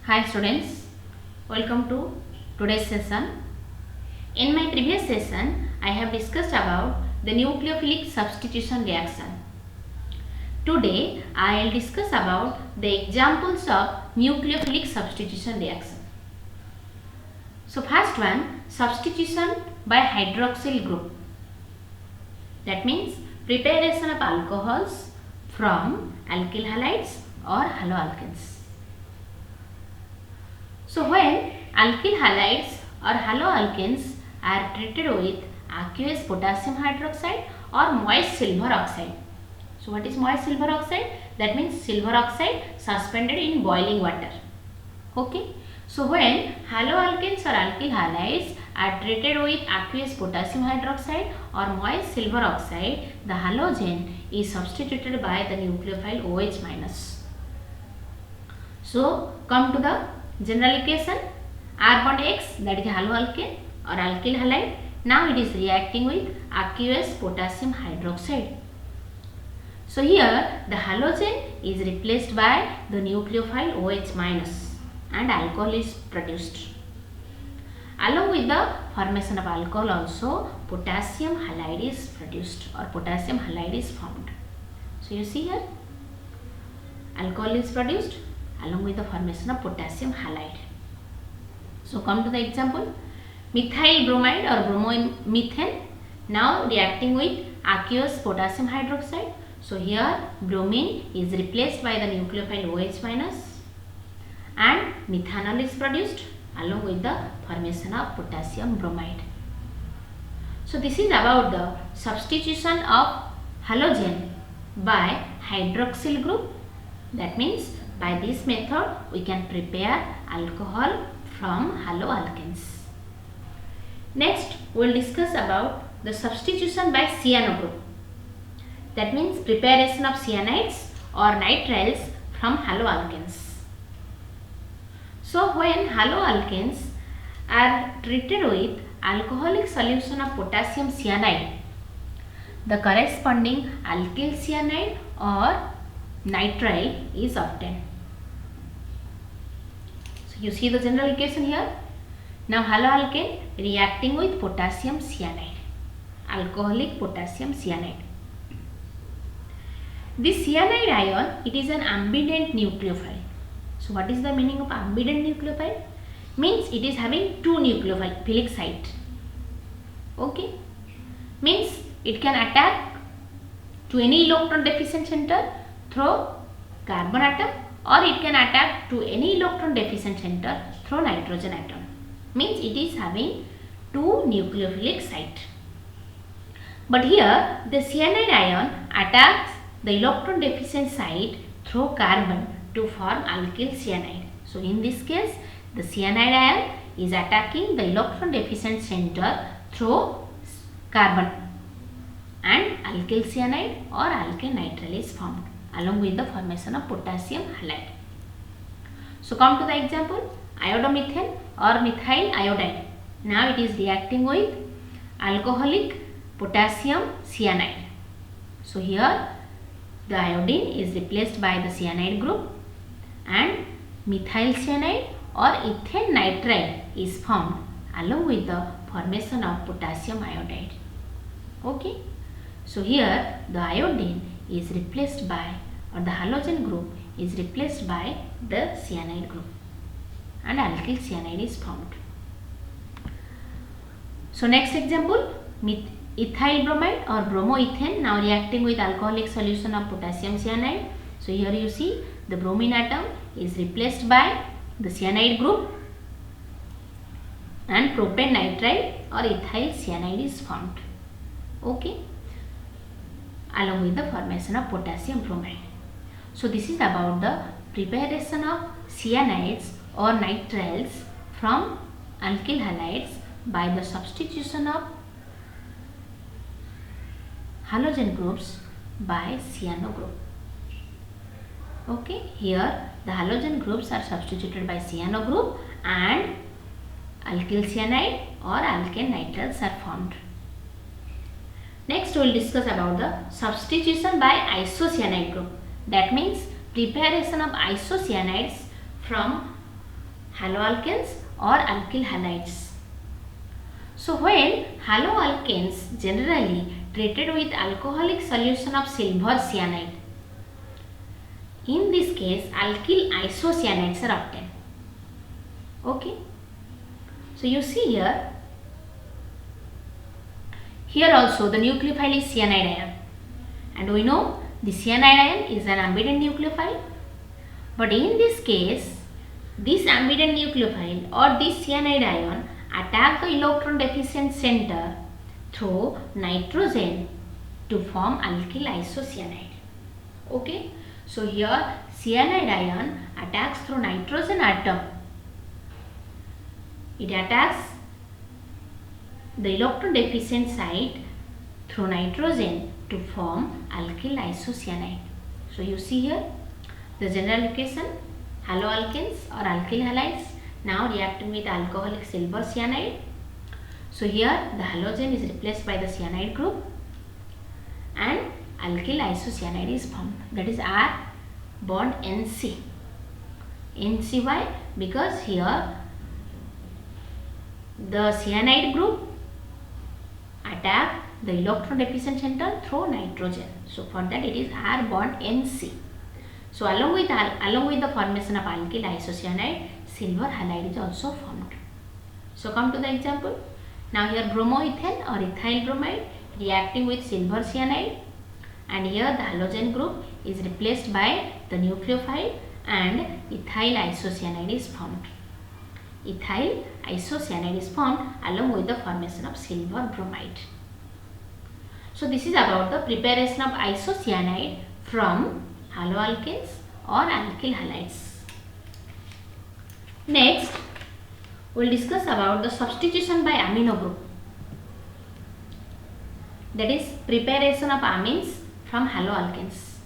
Hi students, welcome to today's session. In my previous session, I have discussed about the nucleophilic substitution reaction. Today, I will discuss about the examples of nucleophilic substitution reaction. So first one, substitution by hydroxyl group. That means preparation of alcohols from alkyl halides or haloalkanes. So when alkyl halides or haloalkanes are treated with aqueous potassium hydroxide or moist silver oxide. So what is moist silver oxide? That means silver oxide suspended in boiling water. Okay. So when haloalkanes or alkyl halides are treated with aqueous potassium hydroxide or moist silver oxide, the halogen is substituted by the nucleophile OH-. So come to the general equation. R bond X, that is haloalkane or alkyl halide. Now it is reacting with aqueous potassium hydroxide. So here the halogen is replaced by the nucleophile OH- and alcohol is produced. Along with the formation of alcohol also potassium halide is produced or potassium halide is formed. So you see here alcohol is produced along with the formation of potassium halide. So come to the example, methyl bromide or bromomethane now reacting with aqueous potassium hydroxide. So here bromine is replaced by the nucleophile OH- and methanol is produced along with the formation of potassium bromide. So this is about the substitution of halogen by hydroxyl group. That means by this method we can prepare alcohol from haloalkanes. Next we will discuss about the substitution by cyano group. That means preparation of cyanides or nitriles from haloalkanes. So when haloalkanes are treated with alcoholic solution of potassium cyanide, the corresponding alkyl cyanide or nitrile is obtained. So you see the general equation here. Now haloalkane reacting with potassium cyanide, alcoholic potassium cyanide. This cyanide ion, it is an ambident nucleophile. So what is the meaning of ambident nucleophile? Means it is having two nucleophilic sites. Okay. Means it can attack to any electron deficient center through carbon atom or it can attack to any electron deficient center through nitrogen atom. Means it is having two nucleophilic sites. But here the cyanide ion attacks the electron deficient site through carbon to form alkyl cyanide. So in this case the cyanide ion is attacking the electron deficient center through carbon and alkyl cyanide or alkyl nitrile is formed along with the formation of potassium halide. So come to the example, iodomethane or methyl iodide. Now it is reacting with alcoholic potassium cyanide. So here the iodine is replaced by the cyanide group and methyl cyanide or ethane nitride is formed along with the formation of potassium iodide. Okay. So here the iodine is replaced by or the halogen group is replaced by the cyanide group and alkyl cyanide is formed. So next example, ethyl bromide or bromoethane now reacting with alcoholic solution of potassium cyanide. So here you see the bromine atom is replaced by the cyanide group and propane nitride or ethyl cyanide is formed. Okay, along with the formation of potassium bromide. So this is about the preparation of cyanides or nitriles from alkyl halides by the substitution of halogen groups by cyano group. Okay, here the halogen groups are substituted by cyano group and alkyl cyanide or alkane nitriles are formed. Next we will discuss about the substitution by isocyanide group. That means preparation of isocyanides from haloalkanes or alkyl halides. So when haloalkanes generally treated with alcoholic solution of silver cyanide, in this case alkyl isocyanides are obtained. Okay. So you see here also the nucleophile is cyanide ion, and we know the cyanide ion is an ambident nucleophile, but in this case this ambident nucleophile or this cyanide ion attack the electron deficient center through nitrogen to form alkyl isocyanide. Okay, so here cyanide ion attacks through nitrogen atom. It attacks the electron deficient site through nitrogen to form alkyl isocyanide. So you see here the general equation: haloalkanes or alkyl halides now reacting with alcoholic silver cyanide. So here the halogen is replaced by the cyanide group and alkyl isocyanide is formed, that is R bond NC. NC why? Because here the cyanide group attack the electron deficient center through nitrogen. So for that it is R bond NC. So along with the formation of alkyl isocyanide, silver halide is also formed. So come to the example. Now here bromoethane or ethyl bromide reacting with silver cyanide, and here the halogen group is replaced by the nucleophile and ethyl isocyanide is formed. Ethyl isocyanide is formed along with the formation of silver bromide. So this is about the preparation of isocyanide from haloalkanes or alkyl halides. Next, we will discuss about the substitution by amino group, that is preparation of amines from haloalkanes.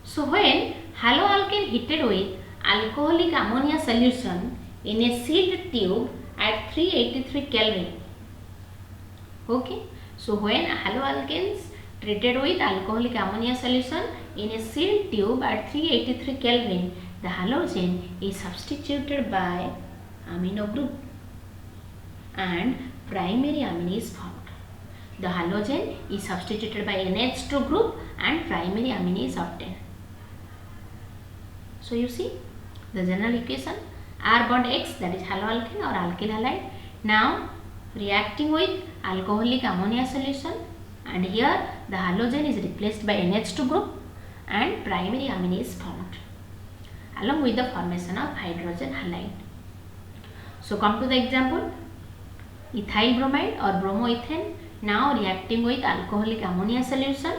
So when haloalkane heated with alcoholic ammonia solution in a sealed tube at 383 Kelvin. Okay, so when haloalkanes treated with alcoholic ammonia solution in a sealed tube at 383 Kelvin, the halogen is substituted by amino group and primary amine is formed. The halogen is substituted by NH2 group and primary amine is obtained. So you see the general equation: R bond X, that is haloalkane or alkyl halide, now reacting with alcoholic ammonia solution, and here the halogen is replaced by NH2 group and primary amine is formed along with the formation of hydrogen halide. So come to the example: ethyl bromide or bromoethane now reacting with alcoholic ammonia solution,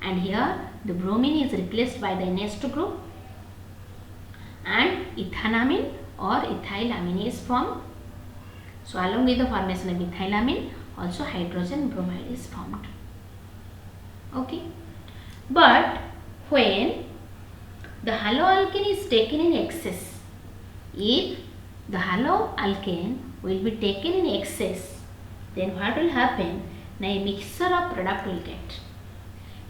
and here the bromine is replaced by the NH2 group and ethanamine or ethylamine is formed. So along with the formation of ethylamine, also hydrogen bromide is formed. Okay, but when the haloalkane is taken in excess, if the haloalkane will be taken in excess, then what will happen? Now a mixture of product will get.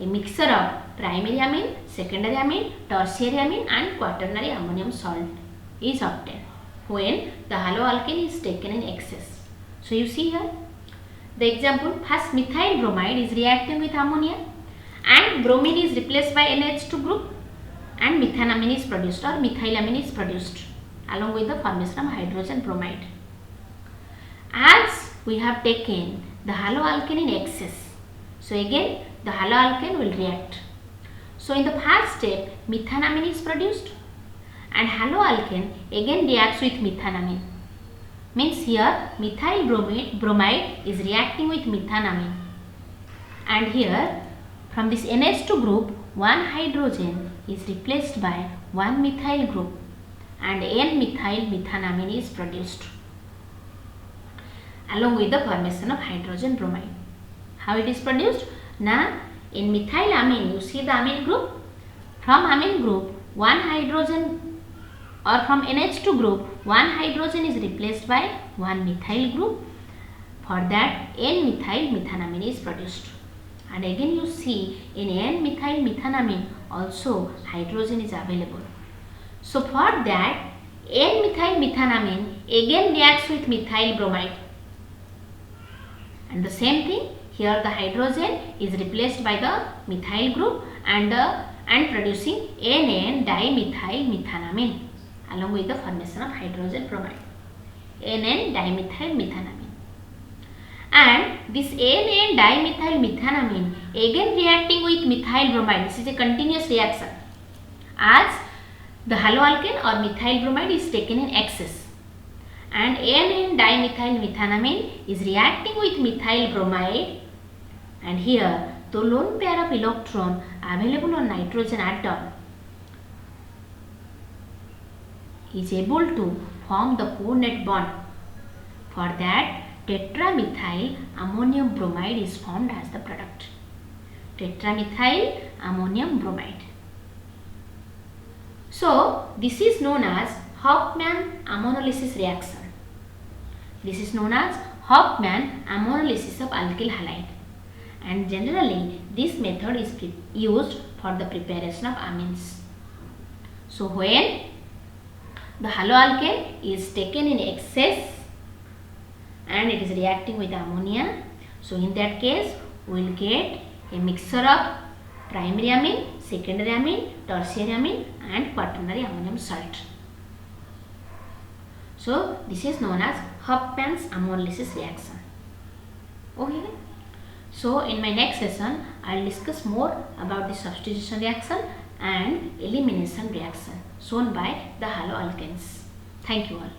A mixture of primary amine, secondary amine, tertiary amine and quaternary ammonium salt is obtained when the haloalkane is taken in excess. So you see here the example: first methyl bromide is reacting with ammonia and bromine is replaced by NH2 group and methanamine is produced or methylamine is produced along with the formation of hydrogen bromide. As we have taken the haloalkane in excess, so again the haloalkane will react. So in the first step methanamine is produced and haloalkane again reacts with methanamine. Means here methyl bromide is reacting with methanamine, and here from this NH2 group one hydrogen is replaced by one methyl group and N-methyl methanamine is produced along with the formation of hydrogen bromide. How it is produced? Now in methylamine you see the amine group. From amine group one hydrogen, or from NH2 group one hydrogen is replaced by one methyl group. For that N-methyl methanamine is produced, and again you see in N-methyl methanamine also hydrogen is available. So for that N-methyl methanamine again reacts with methyl bromide. And the same thing, here the hydrogen is replaced by the methyl group and producing NN dimethyl methanamine along with the formation of hydrogen bromide. NN dimethyl methanamine. And this NN dimethyl methanamine again reacting with methyl bromide. This is a continuous reaction as the haloalkane or methyl bromide is taken in excess, and NN dimethyl methanamine is reacting with methyl bromide, and here the lone pair of electron available on nitrogen atom is able to form the coordinate bond. For that, tetramethyl ammonium bromide is formed as the product. Tetramethyl ammonium bromide. So, this is known as Hofmann ammonolysis reaction. This is known as Hofmann ammonolysis of alkyl halide, and generally this method is used for the preparation of amines. So, when the haloalkane is taken in excess and it is reacting with ammonia, so in that case we will get a mixture of primary amine, secondary amine, tertiary amine and quaternary ammonium salt. So this is known as Hofmann's ammonolysis reaction. Okay. So in my next session I will discuss more about the substitution reaction and elimination reaction shown by the haloalkanes. Thank you all.